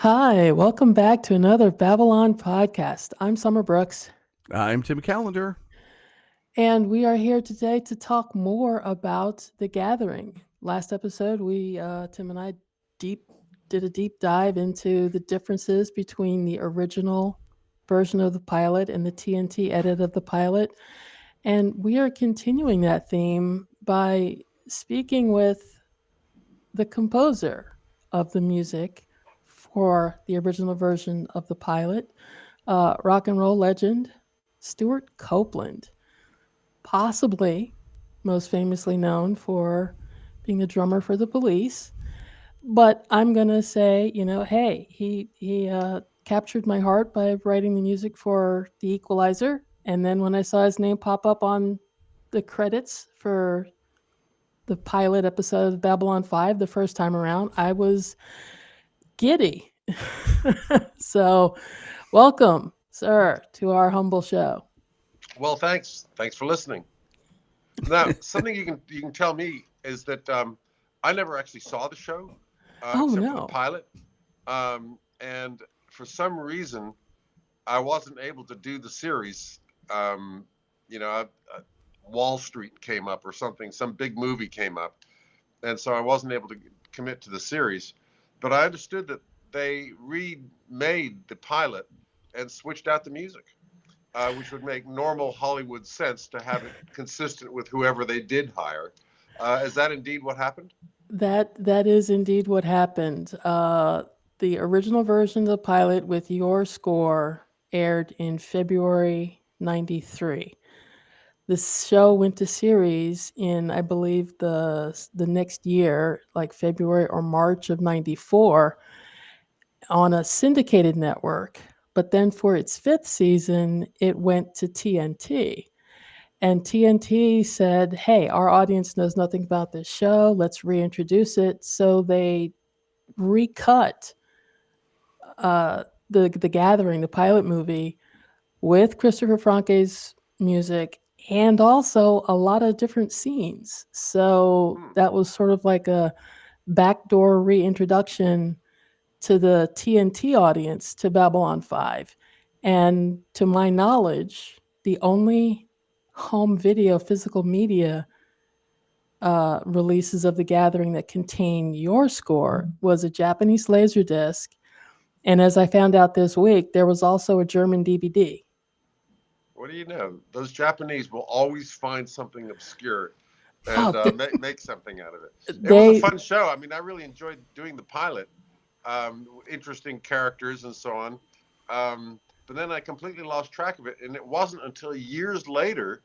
Hi, welcome back to another Babylon podcast. I'm Summer Brooks, I'm Tim Callender. and we are here today to talk more about The Gathering. Last episode, Tim and I, deep did a deep dive into the differences between the original version of the pilot and the TNT edit of the pilot, and we are continuing that theme by speaking with the composer of the music for the original version of the pilot, rock and roll legend Stewart Copeland, possibly most famously known for being the drummer for the Police. But I'm gonna say, hey, he captured my heart by writing the music for the Equalizer, and then when I saw his name pop up on the credits for the pilot episode of Babylon 5 the first time around, I was giddy. So, welcome, sir, to our humble show. Well, thanks. Thanks for listening. Now, something you can tell me is that I never actually saw the show Oh, except for the no. pilot, and for some reason I wasn't able to do the series. Um, you know, Wall Street came up or something. Some big movie came up, and so I wasn't able to commit to the series. But I understood that they remade the pilot and switched out the music, which would make normal Hollywood sense to have it consistent with whoever they did hire. Is that indeed what happened? That is indeed what happened. The original version of the pilot with your score aired in February '93. The show went to series in, I believe, the next year, like February or March of '94, on a syndicated network. But then for its fifth season, it went to TNT. And TNT said, hey, our audience knows nothing about this show. Let's reintroduce it. So they recut the Gathering, the pilot movie, with Christopher Franke's music and also a lot of different scenes. So Hmm. that was sort of like a backdoor reintroduction to the TNT audience to Babylon 5. And to my knowledge, the only home video physical media releases of The Gathering that contain your score was a Japanese Laserdisc. And as I found out this week, there was also a German DVD. What do you know? Those Japanese will always find something obscure and Oh, make something out of it. It was a they, fun show. I mean, I really enjoyed doing the pilot. Interesting characters and so on. But then I completely lost track of it, and it wasn't until years later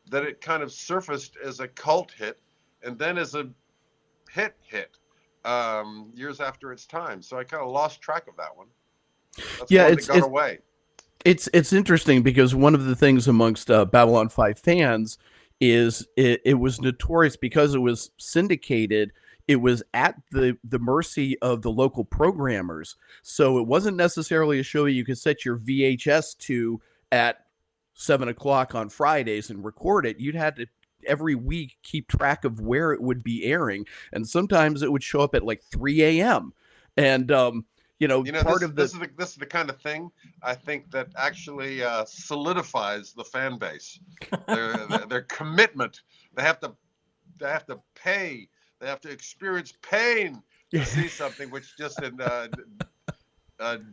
that it kind of surfaced as a cult hit, and then as a hit years after its time. So I kind of lost track of that one. That's Yeah, one that got away. it's interesting because one of the things amongst Babylon 5 fans is it was notorious because it was syndicated. It was at the mercy of the local programmers, so it wasn't necessarily a show you could set your VHS to at 7 o'clock on Fridays and record it. You'd had to every week keep track of where it would be airing, and sometimes it would show up at like 3 a.m. And You know, part of the this is the kind of thing I think that actually solidifies the fan base. Their commitment. They have to pay. They have to experience pain to see something, which just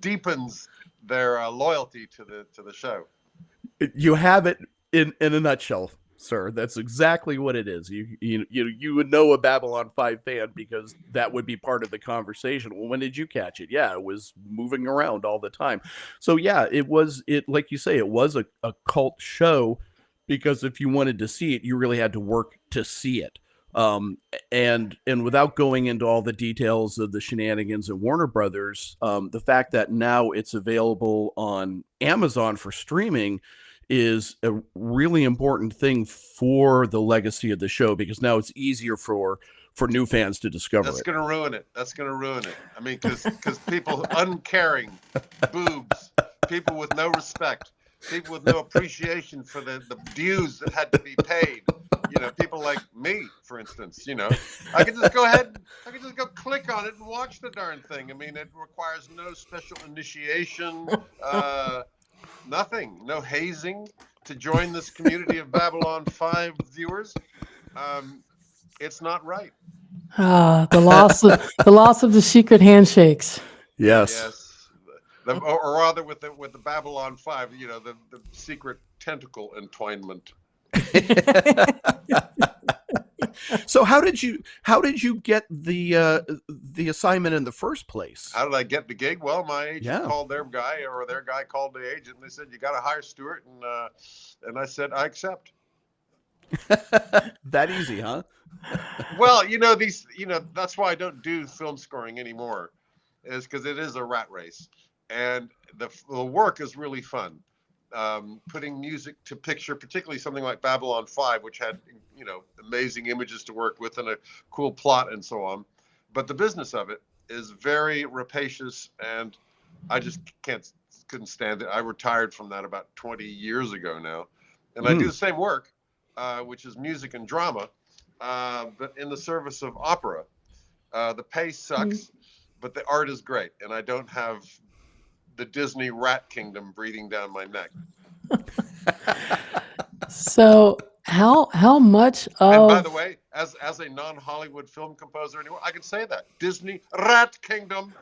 deepens their loyalty to the show. you have it in a nutshell, sir. That's exactly what it is. You would know a Babylon 5 fan because that would be part of the conversation. Well, when did you catch it? Yeah, it was moving around all the time. So yeah, it like you say, it was a cult show because if you wanted to see it, you really had to work to see it. And without going into all the details of the shenanigans at Warner Brothers, the fact that now it's available on Amazon for streaming is a really important thing for the legacy of the show because now it's easier for new fans to discover That's it. going to ruin it. That's going to ruin it. I mean, because people uncaring, boobs, people with no respect, people with no appreciation for the dues that had to be paid. You know, people like me, for instance. I could just go ahead, I could just go click on it and watch the darn thing. I mean, it requires no special initiation, nothing, no hazing to join this community of Babylon 5 viewers. It's not right. The loss of the secret handshakes. Yes. Yes, or rather, with the Babylon 5, the secret tentacle entwinement. So how did you get the assignment in the first place? How did I get the gig? Well, my agent Yeah. called their guy, or their guy called the agent, and they said, "You got to hire Stewart," and I said, "I accept." That easy, huh? Well, that's why I don't do film scoring anymore, is because it is a rat race, and the work is really fun. Putting music to picture, particularly something like Babylon 5, which had amazing images to work with and a cool plot and so on. But the business of it is very rapacious, and I just couldn't stand it. I retired from that about 20 years ago now, and I do the same work, which is music and drama, but in the service of opera. The pay sucks, but the art is great, and I don't have the Disney rat kingdom breathing down my neck. So how much of And by the way, as a non-Hollywood film composer anymore, I can say that Disney rat kingdom.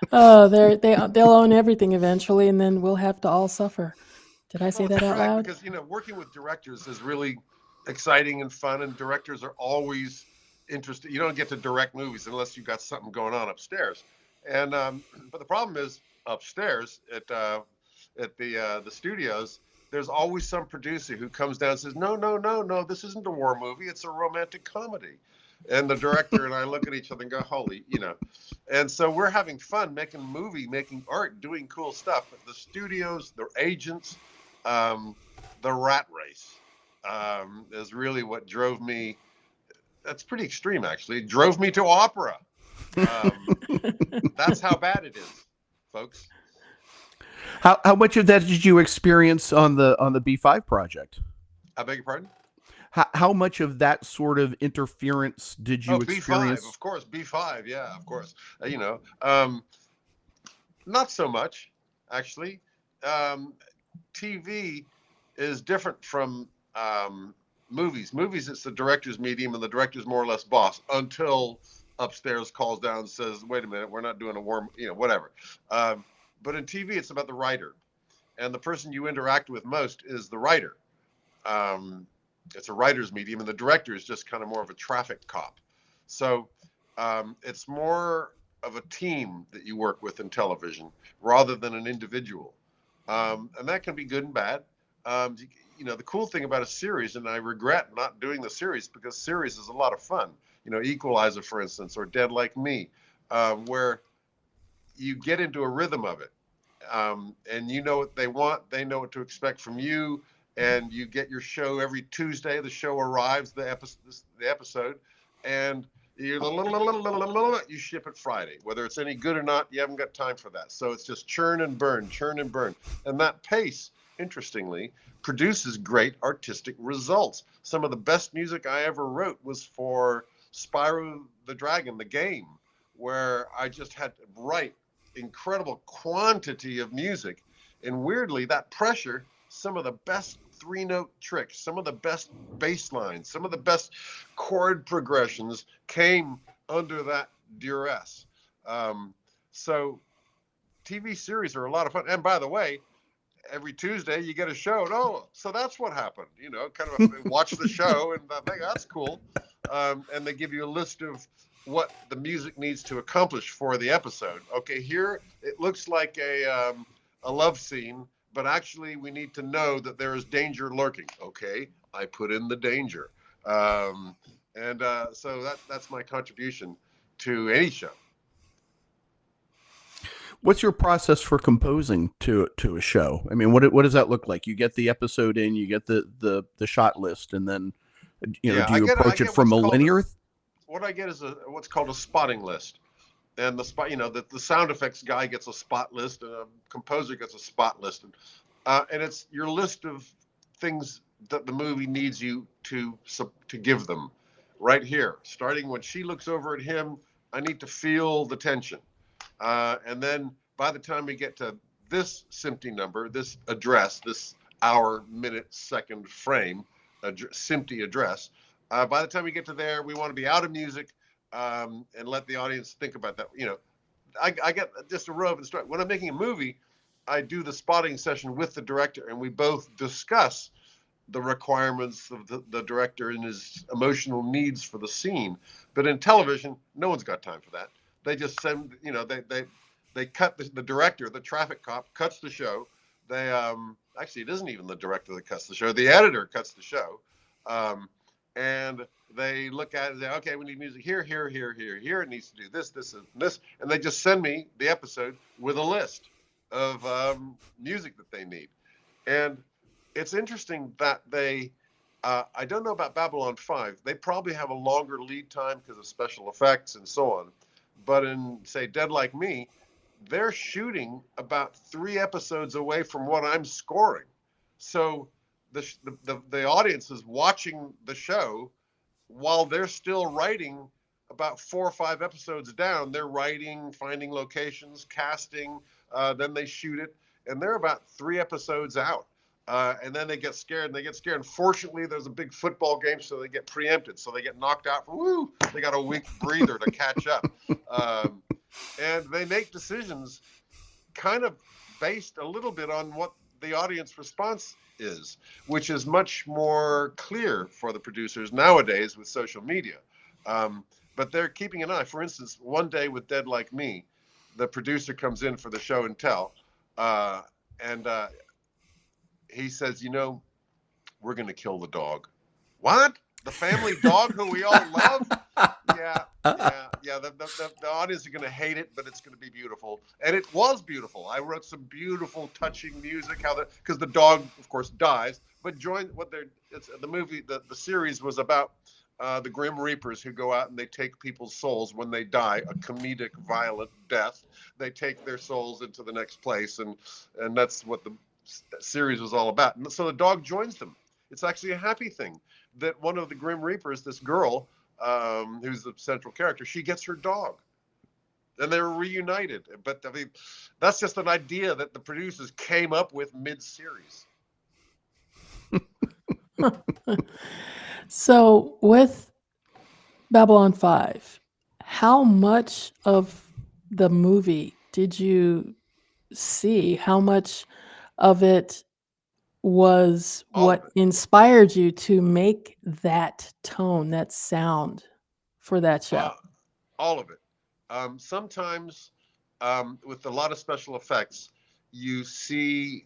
they'll own everything eventually, and then we'll have to all suffer. Did I say Well, that that's out right, loud? because working with directors is really exciting and fun, and directors are always interested. You don't get to direct movies unless you've got something going on upstairs. And but the problem is upstairs at the studios, there's always some producer who comes down and says, "No, no, no, no, this isn't a war movie; it's a romantic comedy." And the director and I look at each other and go, "Holy," And so we're having fun making art, doing cool stuff. But the studios, the agents, the rat race is really what drove me. That's pretty extreme, actually. It drove me to opera. That's how bad it is, folks. How much of that did you experience on the B5 project? I beg your pardon? How much of that sort of interference did you experience? B5, of course. B5, yeah, of course. Not so much, actually. TV is different from movies. Movies, it's the director's medium, and the director's more or less boss until upstairs calls down and says, "Wait a minute, we're not doing a war," whatever. But in TV, it's about the writer, and the person you interact with most is the writer. It's a writer's medium, and the director is just kind of more of a traffic cop. So it's more of a team that you work with in television rather than an individual. And that can be good and bad. The cool thing about a series, and I regret not doing the series because series is a lot of fun. Equalizer, for instance, or Dead Like Me, where you get into a rhythm of it. And you know what they want, they know what to expect from you, and you get your show every Tuesday. The show arrives, the episode, and you ship it Friday. Whether it's any good or not, you haven't got time for that. So it's just churn and burn, and that pace, interestingly, produces great artistic results. Some of the best music I ever wrote was for Spyro the Dragon, the game, where I just had to write incredible quantity of music, and weirdly, that pressure, some of the best 3-note tricks, some of the best bass lines, some of the best chord progressions came under that duress. So TV series are a lot of fun. And by the way, every Tuesday you get a show. And, so that's what happened. Kind of watch the show and think that's cool. And they give you a list of what the music needs to accomplish for the episode. Okay, here it looks like a love scene, but actually we need to know that there is danger lurking. Okay, I put in the danger. So that's my contribution to any show. What's your process for composing to a show? I mean, what does that look like? You get the episode in, you get the shot list, and then do you approach it from a linear? What I get is what's called a spotting list, and the sound effects guy gets a spot list, and a composer gets a spot list, and it's your list of things that the movie needs you to give them. Right here, starting when she looks over at him, I need to feel the tension. And then by the time we get to this SMPTE number, this address, this hour, minute, second frame, SMPTE address, by the time we get to there, we want to be out of music and let the audience think about that. You know, I get just a row of instructions. When I'm making a movie, I do the spotting session with the director, and we both discuss the requirements of the director and his emotional needs for the scene. But in television, no one's got time for that. They just send, you know, they cut the director, the traffic cop, cuts the show. They actually, it isn't even the director that cuts the show. The editor cuts the show, and they look at it and say, okay, we need music here, here, here, here, here. It needs to do this, this, and this, and they just send me the episode with a list of music that they need. And it's interesting that they, I don't know about Babylon 5. They probably have a longer lead time because of special effects and so on. But in, say, Dead Like Me, they're shooting about 3 episodes away from what I'm scoring. So the audience is watching the show while they're still writing about 4 or 5 episodes down. They're writing, finding locations, casting, then they shoot it, and they're about 3 episodes out. And then they get scared, and fortunately, there's a big football game, so they get preempted. So they get knocked out. They got a weak breather to catch up. And they make decisions kind of based a little bit on what the audience response is, which is much more clear for the producers nowadays with social media. But they're keeping an eye. For instance, one day with Dead Like Me, the producer comes in for the show and tell, and he says, you know, we're going to kill the dog. What? The family dog who we all love? Yeah. The audience are going to hate it, but it's going to be beautiful. And it was beautiful. I wrote some beautiful, touching music. Because the dog, of course, dies. But the movie, the series was about the Grim Reapers who go out and they take people's souls when they die, a comedic, violent death. They take their souls into the next place, and that's what the series was all about. And so the dog joins them. It's actually a happy thing that one of the Grim Reapers, this girl, who's the central character, she gets her dog, and they're reunited. But I mean, that's just an idea that the producers came up with mid-series. So with Babylon 5, how much of the movie did you see? How much of it was what inspired you to make that tone, that sound for that show? All of it. Sometimes with a lot of special effects, you see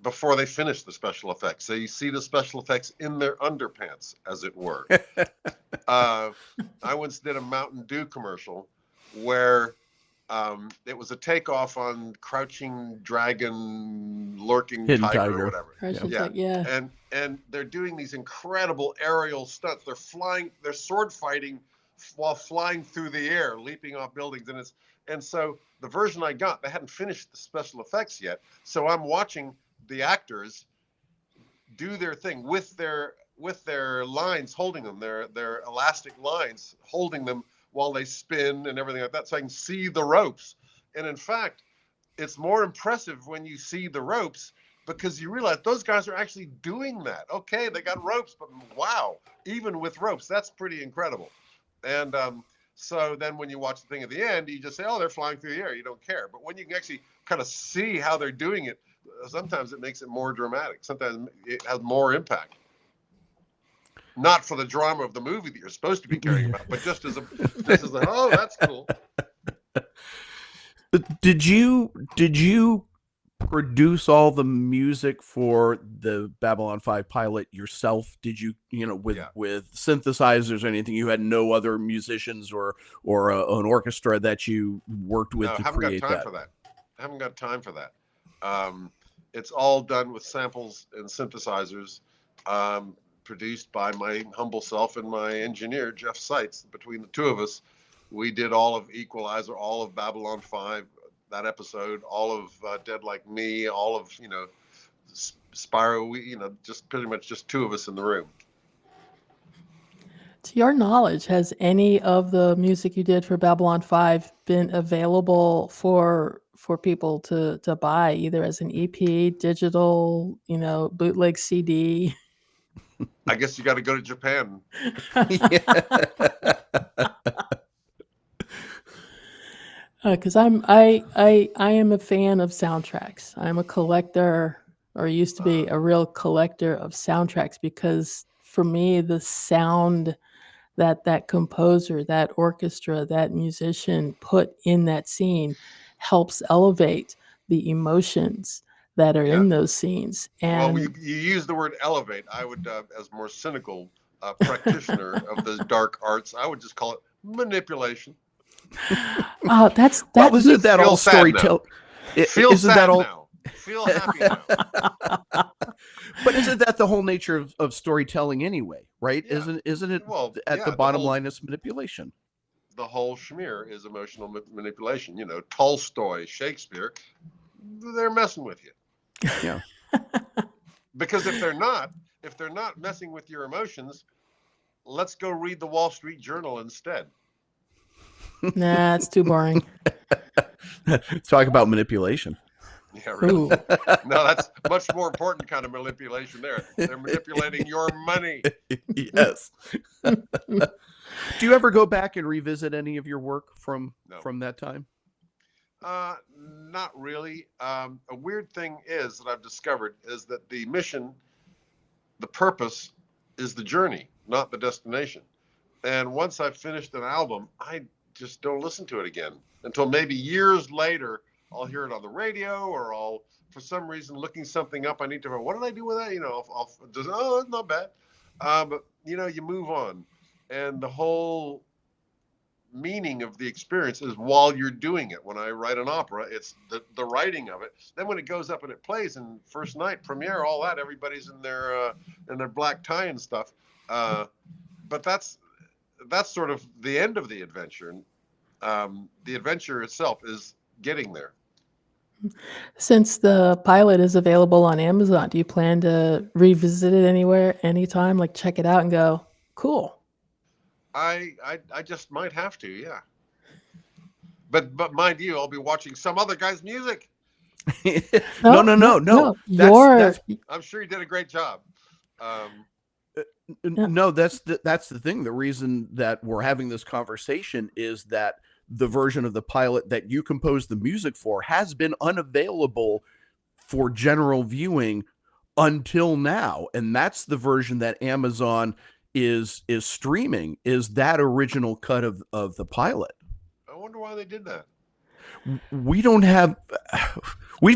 before they finish the special effects. So you see the special effects in their underpants, as it were. I once did a Mountain Dew commercial where it was a takeoff on Crouching Dragon, Lurking Tiger, or whatever. Yeah. And they're doing these incredible aerial stunts. They're sword fighting while flying through the air, leaping off buildings. And so the version I got, they hadn't finished the special effects yet. So I'm watching the actors do their thing with their lines holding them, their elastic lines holding them while they spin and everything like that, so I can see the ropes. And in fact, it's more impressive when you see the ropes, because you realize those guys are actually doing that. Okay, they got ropes, but wow, even with ropes, that's pretty incredible. And so then when you watch the thing at the end, you just say, oh, they're flying through the air. You don't care. But when you can actually kind of see how they're doing it, sometimes it makes it more dramatic. Sometimes it has more impact. Not for the drama of the movie that you're supposed to be caring about, but just as a oh, that's cool. Did you produce all the music for the Babylon 5 pilot yourself? Did you, with synthesizers or anything? You had no other musicians or an orchestra that you worked with to create that? I haven't got time for that. It's all done with samples and synthesizers, produced by my humble self and my engineer, Jeff Seitz. Between the two of us, we did all of Equalizer, all of Babylon 5, that episode, all of Dead Like Me, all of, Spyro, just pretty much just two of us in the room. To your knowledge, has any of the music you did for Babylon 5 been available for people to buy, either as an EP, digital, bootleg CD? I guess you got to go to Japan. Because I am a fan of soundtracks. I'm a collector, or used to be a real collector of soundtracks, because for me, the sound that composer, that orchestra, that musician put in that scene helps elevate the emotions that are in those scenes. Well, And you use the word elevate. I would, as more cynical practitioner of the dark arts, I would just call it manipulation. that's that. Well, isn't that all storytelling? Feel sad now. Feel happy now. But isn't that the whole nature of storytelling anyway, right? Yeah. Isn't it? Well, the bottom line is manipulation. The whole schmear is emotional manipulation. Tolstoy, Shakespeare, they're messing with you. Yeah. Because if they're not messing with your emotions, let's go read the Wall Street Journal instead. Nah, it's too boring. Talk about manipulation. Yeah, really. No, that's much more important kind of manipulation there. They're manipulating your money. Yes. Do you ever go back and revisit any of your work from that time? Not really. A weird thing is that I've discovered is that the mission, the purpose, is the journey, not the destination. And once I've finished an album, I just don't listen to it again until maybe years later. I'll hear it on the radio, or I'll, for some reason, looking something up. I need to. What did I do with that? I'll just, it's not bad. But you move on, and the whole meaning of the experience is while you're doing it. When I write an opera, it's the writing of it. Then when it goes up and it plays, and first night premiere, all that, everybody's in their black tie and stuff. But that's sort of the end of the adventure. The adventure itself is getting there. Since the pilot is available on Amazon, do you plan to revisit it anywhere, anytime? Like check it out and go, cool. I just might have to, yeah. But mind you, I'll be watching some other guy's music. No. I'm sure you did a great job. No, that's the thing. The reason that we're having this conversation is that the version of the pilot that you composed the music for has been unavailable for general viewing until now, and that's the version that Amazon is streaming, is that original cut of the pilot. I wonder why they did that. We've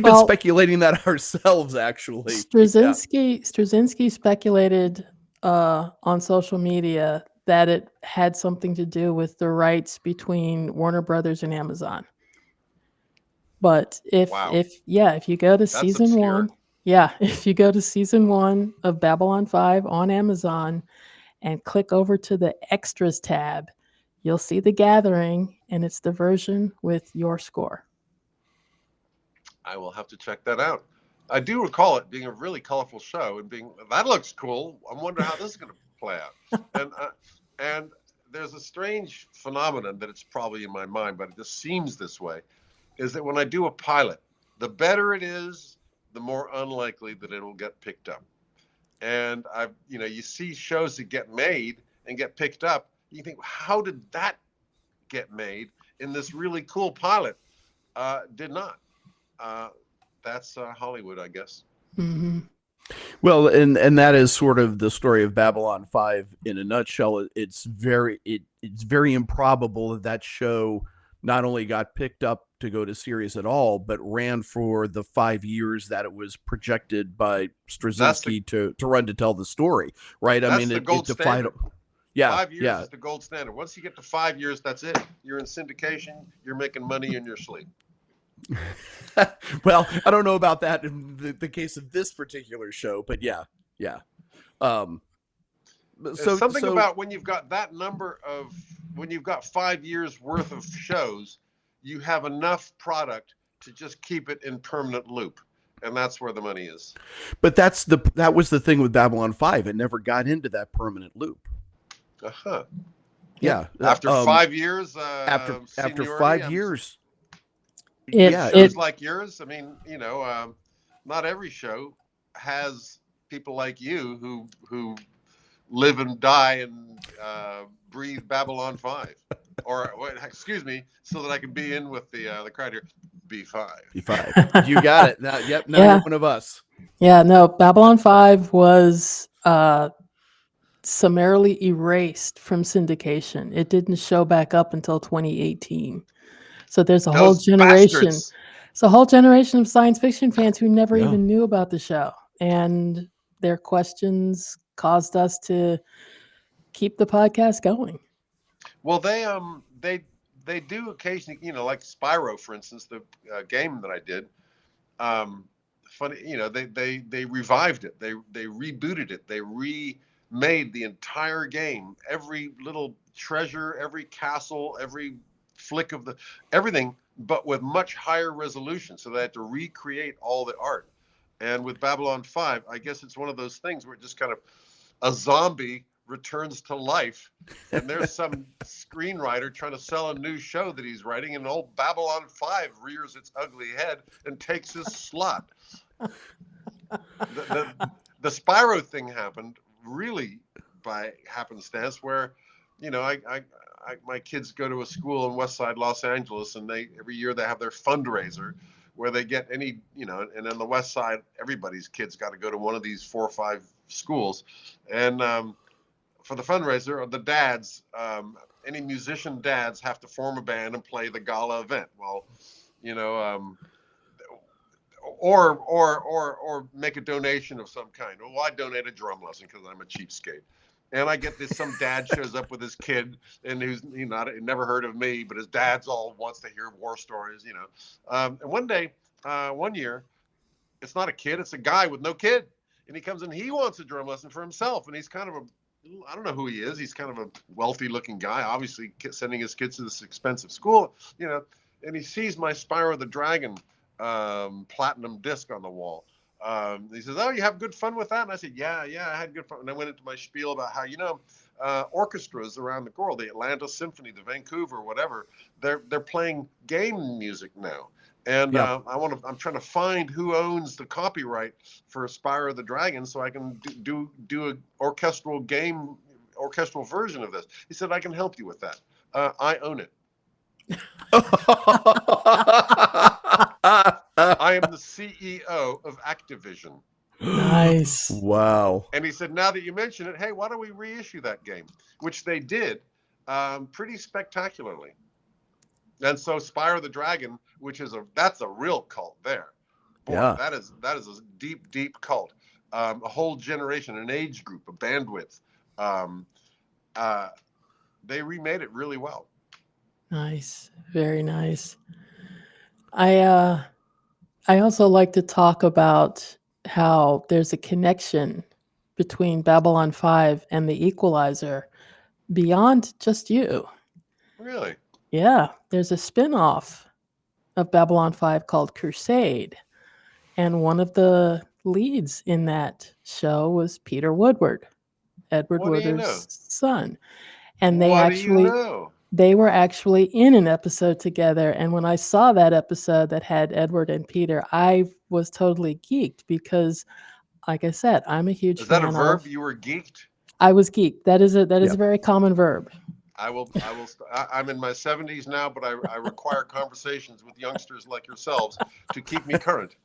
been speculating that ourselves, actually. Straczynski speculated on social media that it had something to do with the rights between Warner Brothers and Amazon. But if you go to season one, if you go to season 1 of Babylon 5 on Amazon and click over to the extras tab, you'll see The Gathering, and it's the version with your score. I will have to check that out. I do recall it being a really colorful show and that looks cool. I wonder how this is going to play out. And there's a strange phenomenon that it's probably in my mind, but it just seems this way, is that when I do a pilot, the better it is, the more unlikely that it'll get picked up. And you see shows that get made and get picked up. You think, how did that get made in this really cool pilot? Did not. That's Hollywood, I guess. Mm-hmm. Well, and that is sort of the story of Babylon 5 in a nutshell. It's very improbable that show not only got picked up to go to series at all, but ran for the 5 years that it was projected by Straczynski to run to tell the story, right? I mean, it defied. 5 years is the gold standard. Once you get to 5 years, that's it. You're in syndication. You're making money in your sleep. Well, I don't know about that in the case of this particular show, but yeah. So something about when you've got that number of, when you've got 5 years worth of shows, you have enough product to just keep it in permanent loop. and that's where the money is. But that was the thing with Babylon 5. It never got into that permanent loop. Uh-huh. Yeah. After 5 years, after seniority, 5 years. Yeah, shows like yours. I mean, not every show has people like you who live and die and breathe Babylon 5, or excuse me, so that I can be in with the crowd here. B5. B5. You got it. Now, yep. Now Yeah. you're one of us. Yeah, no, Babylon 5 was summarily erased from syndication. It didn't show back up until 2018. So there's a whole Those generation. bastards. It's a whole generation of science fiction fans who never Yeah. even knew about the show. And their questions caused us to keep the podcast going. Well, they do occasionally, like Spyro, for instance, the game that I did. Funny, they revived it. They rebooted it. They remade the entire game, every little treasure, every castle, every flick of everything, but with much higher resolution. So they had to recreate all the art. And with Babylon 5, I guess it's one of those things where it just kind of a zombie returns to life, and there's some screenwriter trying to sell a new show that he's writing, and old Babylon 5 rears its ugly head and takes his slot. The Spyro thing happened really by happenstance, where my kids go to a school in West Side Los Angeles, and every year they have their fundraiser where they get and on the West Side, everybody's kids got to go to one of these 4 or 5 schools, and for the fundraiser, the dads, any musician dads have to form a band and play the gala event. Well, or make a donation of some kind. Well, I donate a drum lesson because I'm a cheapskate. And I get this, some dad shows up with his kid, and who's never heard of me, but his dad's all wants to hear war stories, And one year, it's not a kid, it's a guy with no kid. And he comes in, he wants a drum lesson for himself. And he's kind of I don't know who he is. He's kind of a wealthy looking guy, obviously sending his kids to this expensive school, and he sees my Spyro the Dragon platinum disc on the wall. He says, "Oh, you have good fun with that?" And I said, "Yeah, I had good fun." And I went into my spiel about how, orchestras around the world, the Atlanta Symphony, the Vancouver, whatever, they're playing game music now. And I'm trying to find who owns the copyright for Spyro the Dragon, so I can do an orchestral version of this. He said, "I can help you with that. I own it. I am the CEO of Activision." Nice. Wow. And he said, "Now that you mention it, hey, why don't we reissue that game?" Which they did, pretty spectacularly. And so Spyro the Dragon, that's a real cult there. Boy, Yeah. that is a deep, deep cult. A whole generation, an age group, a bandwidth. They remade it really well. Nice. Very nice. I also like to talk about how there's a connection between Babylon 5 and the Equalizer beyond just you. Really? Yeah, there's a spin-off of Babylon 5 called Crusade. And one of the leads in that show was Peter Woodward, Edward What do you know? Woodward's son. And they were actually in an episode together. And when I saw that episode that had Edward and Peter, I was totally geeked because, like I said, I'm a huge fan. Is that a verb? You were geeked? I was geeked. That is a very common verb. I'm in my 70s now, but I require conversations with youngsters like yourselves to keep me current,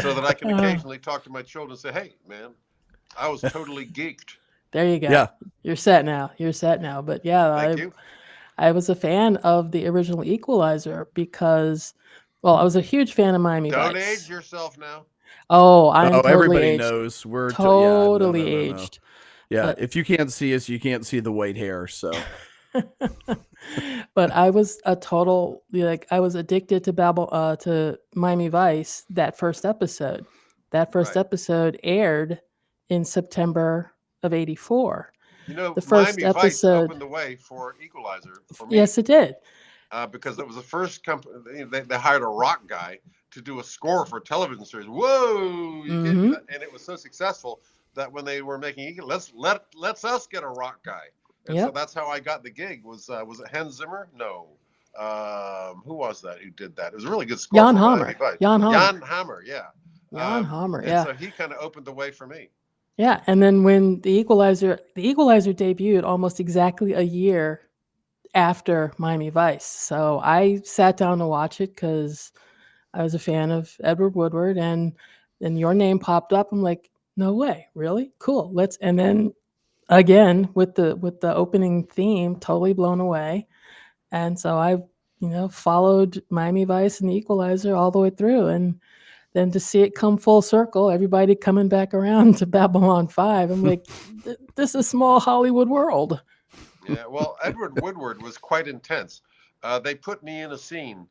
so that I can occasionally talk to my children and say, "Hey, man, I was totally geeked." There you go. Yeah. You're set now. But yeah, Thank you. I was a fan of the original Equalizer because, well, I was a huge fan of Miami Vice. Don't age yourself now. Oh, I'm totally everybody aged. knows we're totally no. aged. Yeah, But if you can't see us, you can't see the white hair. So, but I was I was addicted to Miami Vice. That first episode. That first Right. episode aired in September of '84. The first Miami Vice episode opened the way for Equalizer for me. Yes, it did. Because it was the first company. They hired a rock guy to do a score for a television series. Whoa, you can't do that. And it was so successful that when they were making let's us get a rock guy. And so that's how I got the gig. Was it Hans Zimmer? No. Who was that who did that? It was a really good score. Jan Hammer. Jan Hammer, yeah. Jan Hammer, and so he kind of opened the way for me. Yeah, and then when the Equalizer debuted almost exactly a year after Miami Vice. So I sat down to watch it because I was a fan of Edward Woodward, and then your name popped up. I'm like, no way, really? Cool. And then again with the opening theme, totally blown away. And so I, followed Miami Vice and the Equalizer all the way through, and then to see it come full circle, everybody coming back around to Babylon 5, I'm like, this is small Hollywood world. Yeah, well, Edward Woodward was quite intense. They put me in a scene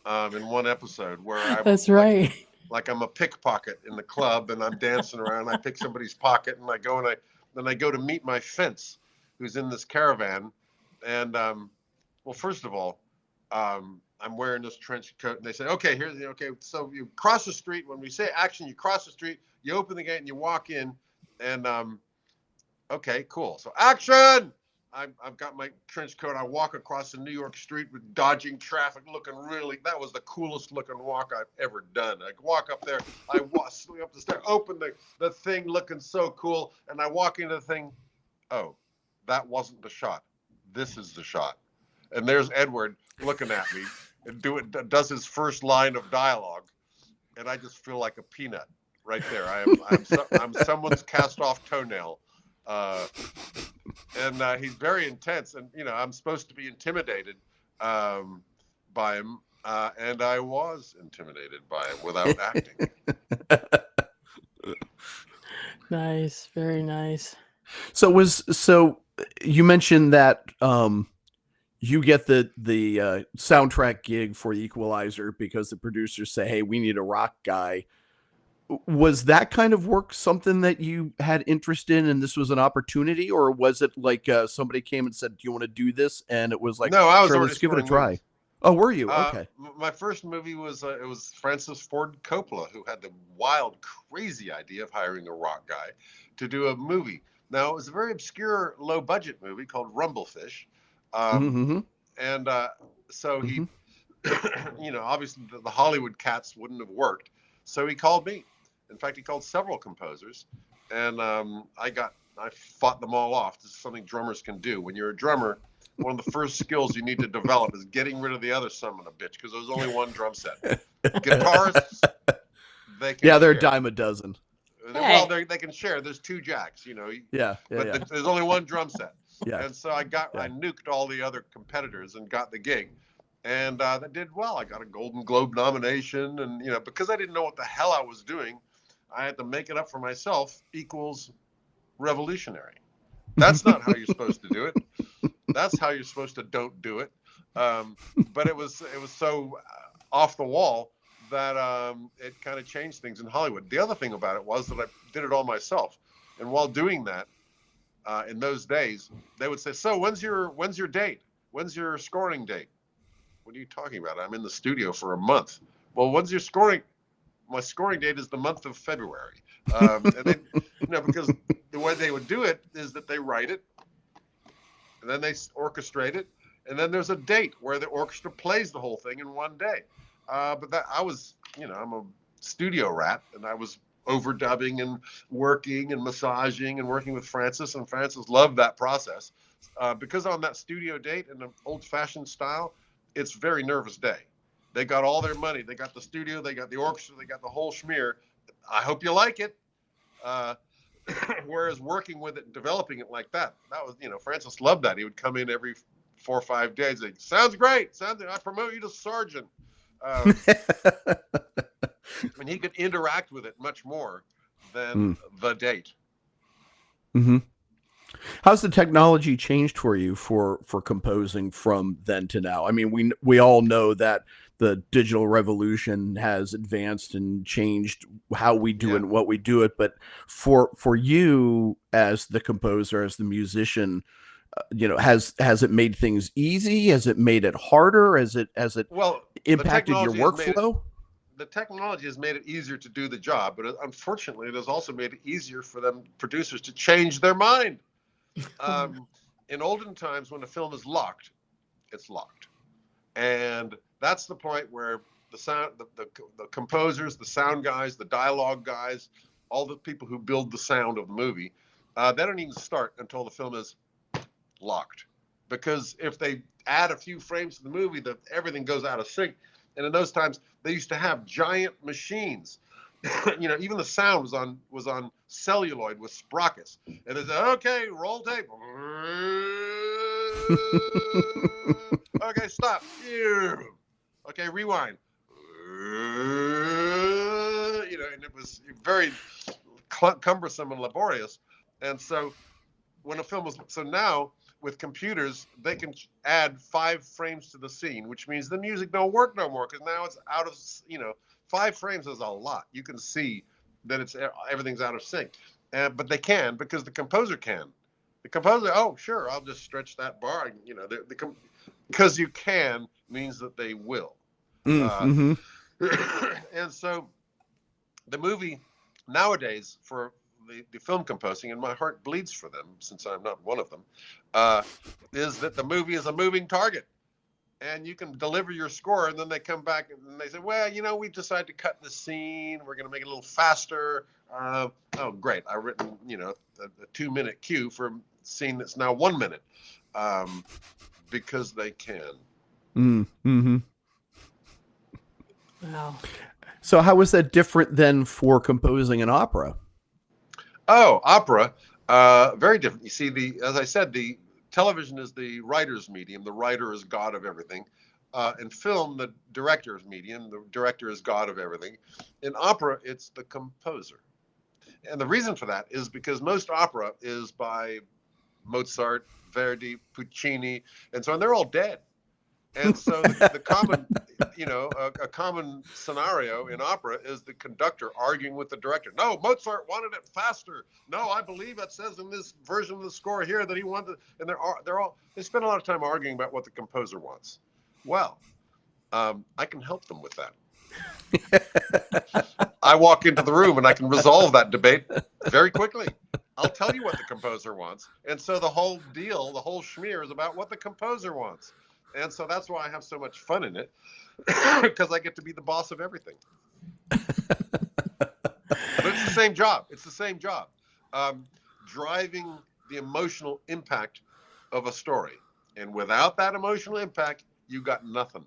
in one episode where I'm That's right. Like I'm a pickpocket in the club, and I'm dancing around. I pick somebody's pocket, and I go to meet my fence, who's in this caravan. And well, first of all, I'm wearing this trench coat, and they say, okay, so you cross the street. When we say action, you cross the street, you open the gate, and you walk in, and okay, cool. So action! I've got my trench coat. I walk across the New York street with dodging traffic, that was the coolest looking walk I've ever done. I walk up there, I walk up the stairs, open the thing looking so cool, and I walk into the thing. Oh, that wasn't the shot. This is the shot. And there's Edward looking at me and does his first line of dialogue, and I just feel like a peanut right there. I'm someone's cast off toenail, and he's very intense, and I'm supposed to be intimidated by him, and I was intimidated by him without acting. Nice, very nice. So you mentioned that you get the soundtrack gig for the Equalizer because the producers say, hey, we need a rock guy. Was that kind of work something that you had interest in, and this was an opportunity, or was it like somebody came and said, do you want to do this? And it was like, no, I was sure, let's give it a try. Movies. Oh, were you? Okay. My first movie was it was Francis Ford Coppola, who had the wild, crazy idea of hiring a rock guy to do a movie. Now, it was a very obscure, low-budget movie called Rumblefish. And so he, obviously the Hollywood cats wouldn't have worked. So he called me. In fact, he called several composers. And I fought them all off. This is something drummers can do. When you're a drummer, one of the first skills you need to develop is getting rid of the other son of a bitch, because there's only one drum set. Guitarists, they can they're share. a dime a dozen. Well, they can share. There's two jacks, but there's only one drum set. Yeah. And so I nuked all the other competitors and got the gig, and that did well. I got a Golden Globe nomination, and because I didn't know what the hell I was doing, I had to make it up for myself. Equals revolutionary. That's not how you're supposed to do it. That's how you're supposed to don't do it. But it was so off the wall that it kind of changed things in Hollywood. The other thing about it was that I did it all myself, and while doing that, in those days, they would say, "So when's your date? When's your scoring date?" What are you talking about? I'm in the studio for a month. Well, when's your scoring? My scoring date is the month of February. And then, because the way they would do it is that they write it, and then they orchestrate it, and then there's a date where the orchestra plays the whole thing in one day. But that I'm a studio rat, and I was overdubbing and working and massaging and working with Francis, and Francis loved that process because on that studio date in an old-fashioned style, it's a very nervous day. They got all their money. They got the studio, they got the orchestra, they got the whole schmear. I hope you like it. Whereas working with it and developing it like that was, Francis loved that. He would come in every 4 or 5 days. Like, sounds great. I promote you to sergeant. And he could interact with it much more than the date. Mm-hmm. How's the technology changed for you for composing from then to now? I mean, we all know that the digital revolution has advanced and changed how we do it and what we do it. But for you as the composer, as the musician, has it made things easy? Has it made it harder? Has it impacted your workflow? the technology has made it easier to do the job, but unfortunately, it has also made it easier for them producers to change their mind. In olden times, when a film is locked, it's locked, and that's the point where the sound, the composers, the sound guys, the dialogue guys, all the people who build the sound of the movie, they don't even start until the film is locked, because if they add a few frames to the movie, everything goes out of sync. And in those times, they used to have giant machines. Even the sound was on celluloid with sprockets. And they said, okay, roll tape. Okay, stop. Okay, rewind. And it was very cumbersome and laborious. And so when a film was, so now with computers, they can add 5 frames to the scene, which means the music don't work no more, because now it's out of, 5 frames is a lot. You can see that everything's out of sync. But they can, because the composer can. The composer, oh, sure, I'll just stretch that bar. Because you can means that they will. Mm-hmm. And so the movie nowadays, for the film composing, and my heart bleeds for them since I'm not one of them, is that the movie is a moving target. And you can deliver your score, and then they come back and they say, well, we decided to cut the scene. We're going to make it a little faster. Oh, great. I've written, a 2-minute cue for a scene that's now 1 minute, because they can. Mm-hmm. Wow. So how was that different than for composing an opera? Oh, opera, very different. You see, as I said, the television is the writer's medium. The writer is God of everything. In film, the director's medium. The director is God of everything. In opera, it's the composer. And the reason for that is because most opera is by Mozart, Verdi, Puccini, and so on. They're all dead. And so the common, a common scenario in opera is the conductor arguing with the director. No, Mozart wanted it faster. No, I believe it says in this version of the score here that he wanted, and they spend a lot of time arguing about what the composer wants. Well, I can help them with that. I walk into the room and I can resolve that debate very quickly. I'll tell you what the composer wants. And so the whole deal, the whole schmear is about what the composer wants. And so that's why I have so much fun in it, because I get to be the boss of everything. But it's the same job. It's the same job. Driving the emotional impact of a story. And without that emotional impact, you got nothing.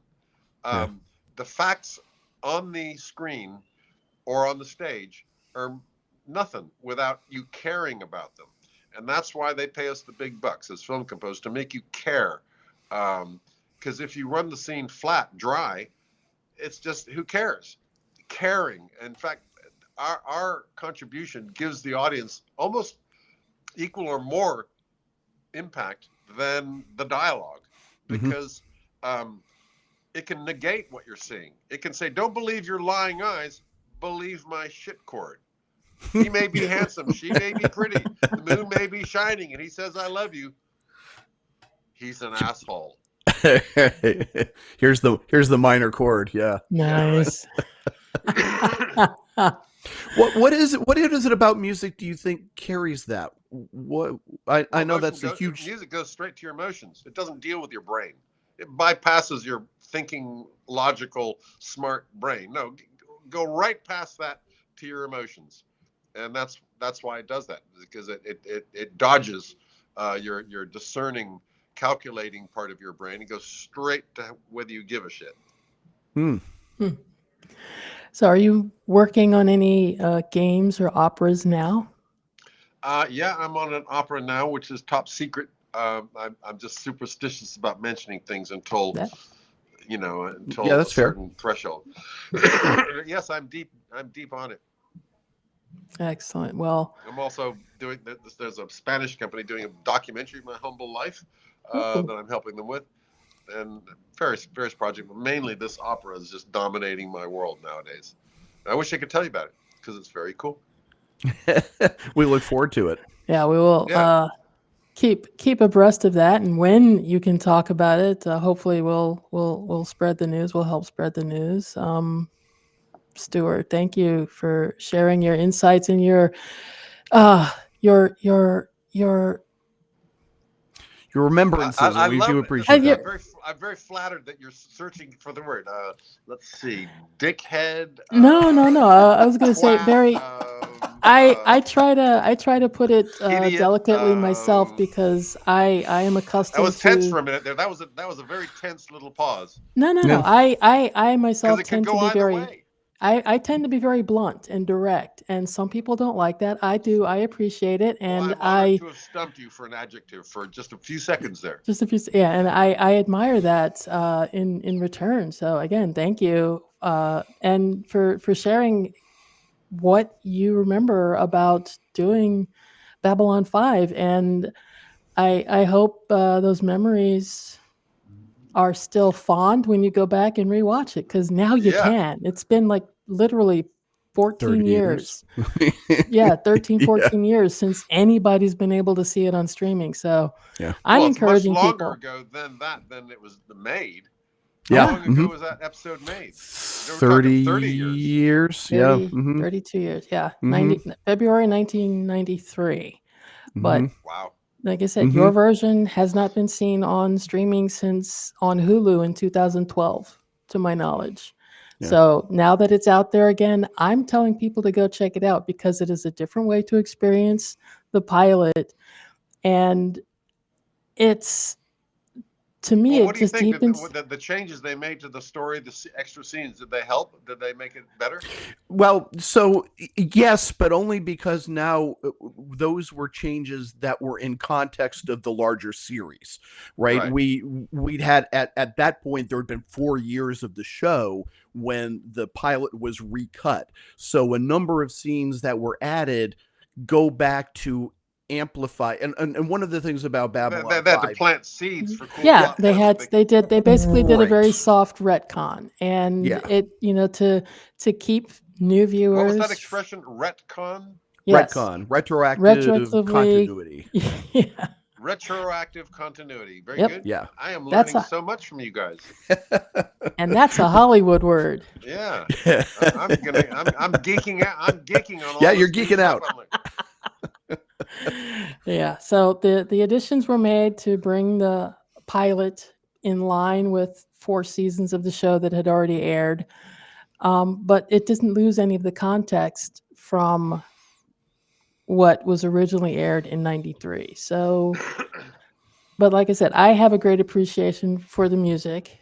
The facts on the screen or on the stage are nothing without you caring about them. And that's why they pay us the big bucks as film composers, to make you care. Because if you run the scene flat, dry, it's just, who cares? Caring. In fact, our contribution gives the audience almost equal or more impact than the dialogue, because it can negate what you're seeing. It can say, don't believe your lying eyes, believe my shit cord. He may be handsome, she may be pretty, the moon may be shining, and he says, I love you. He's an asshole. Here's the minor chord. Yeah. Nice. What is it about music, do you think, carries that? I know that's a huge. Music goes straight to your emotions. It doesn't deal with your brain. It bypasses your thinking, logical, smart brain. No, go right past that to your emotions, and that's why it does that, because it dodges your discerning, calculating part of your brain. It goes straight to whether you give a shit. So are you working on any games or operas now? Yeah, I'm on an opera now, which is top secret. I'm just superstitious about mentioning things until a certain threshold. Yes, I'm deep on it. Excellent. Well, I'm also doing this. There's a Spanish company doing a documentary of my humble life that I'm helping them with, and various projects. But mainly, this opera is just dominating my world nowadays. And I wish I could tell you about it, because it's very cool. We look forward to it. Yeah, we will keep abreast of that, and when you can talk about it, hopefully we'll spread the news. We'll help spread the news. Stewart. Thank you for sharing your insights and your Your remembrances, I and we love do it. appreciate your that. I'm very flattered that you're searching for the word. Let's see, dickhead. no. I was going to say Twat. very. I try to put it Idiot. delicately myself because I am That was accustomed tense to. for a minute there. That was a very tense little pause No. Yeah. I because myself it could tend to go be either very. way. I tend to be very blunt and direct, and some people don't like that. I do. I appreciate it, Well, and I'm honored to have stumped you for an adjective for just a few seconds there. just a few. Yeah, and I admire that in return. So again, thank you, and for sharing what you remember about doing Babylon 5, and I hope those memories are still fond when you go back and rewatch it, because now you Yeah. can. It's been like literally 14 30 years. years. Yeah, 13, Yeah. 14 years since anybody's been able to see it on streaming. So Yeah. I'm Well, it's much encouraging longer people. ago than it was made. Yeah. How long ago was that episode made? We're talking 30 30 years. years. 30, Yeah. Mm-hmm. 32 years. Yeah, Mm-hmm. February 1993. But Mm-hmm. Wow. like I said, Mm-hmm. your version has not been seen on streaming since on Hulu in 2012, to my knowledge. Yeah. So now that it's out there again, I'm telling people to go check it out because it is a different way to experience the pilot. And it's, to me, Well, it what do you just think? deepens. The changes they made to the story, the extra scenes, did they help? Did they make it better? Well, so yes, but only because now those were changes that were in context of the larger series, right? Right. We'd had at that point there had been 4 years of the show when the pilot was recut. So a number of scenes that were added go back to amplify, and one of the things about Babylon They had to 5, plant seeds for cool Yeah, plot they points. had they basically did a Right. very soft retcon, and Yeah. it to keep new viewers. What was that expression? Retcon? Yes. retcon, retroactive Retroactively- continuity. Yeah. Retroactive continuity. Very Yep. good. Yeah. I am That's learning a- so much from you guys. And that's a Hollywood word. Yeah. I'm geeking out. I'm geeking on all Yeah, this you're new geeking stuff. out. I'm like, Yeah. So the additions were made to bring the pilot in line with 4 seasons of the show that had already aired. But it doesn't lose any of the context from what was originally aired in 93. So, but like I said, I have a great appreciation for the music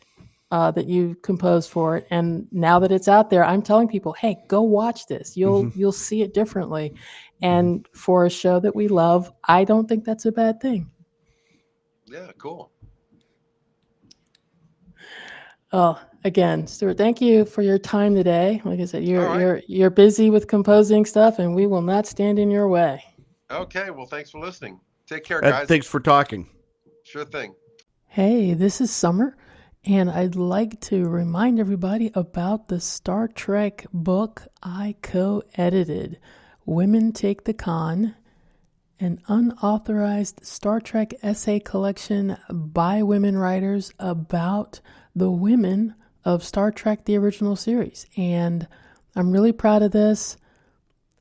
that you composed for it. And now that it's out there, I'm telling people, hey, go watch this. You'll see it differently. And for a show that we love, I don't think that's a bad thing. yeah, cool. Oh, again, Stuart, thank you for your time today. Like I said, All right. you're busy with composing stuff, and we will not stand in your way. Okay. Well, thanks for listening. Take care, guys. Thanks for talking. Sure thing. Hey, this is Summer, and I'd like to remind everybody about the Star Trek book I co-edited, Women Take the Con, an unauthorized Star Trek essay collection by women writers about the women of Star Trek, the original series. And I'm really proud of this.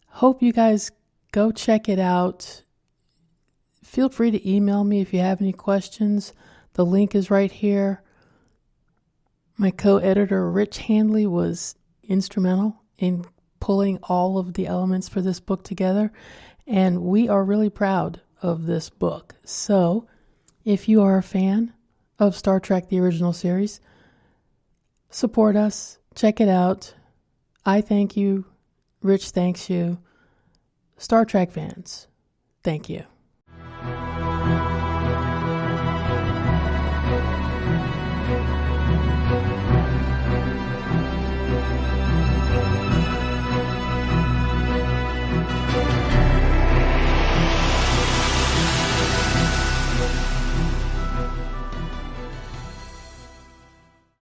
Hope you guys go check it out. Feel free to email me if you have any questions. The link is right here. My co-editor, Rich Handley, was instrumental in pulling all of the elements for this book together, and we are really proud of this book. So, if you are a fan of Star Trek, the original series, support us, check it out. I thank you. Rich thanks you. Star Trek fans, thank you.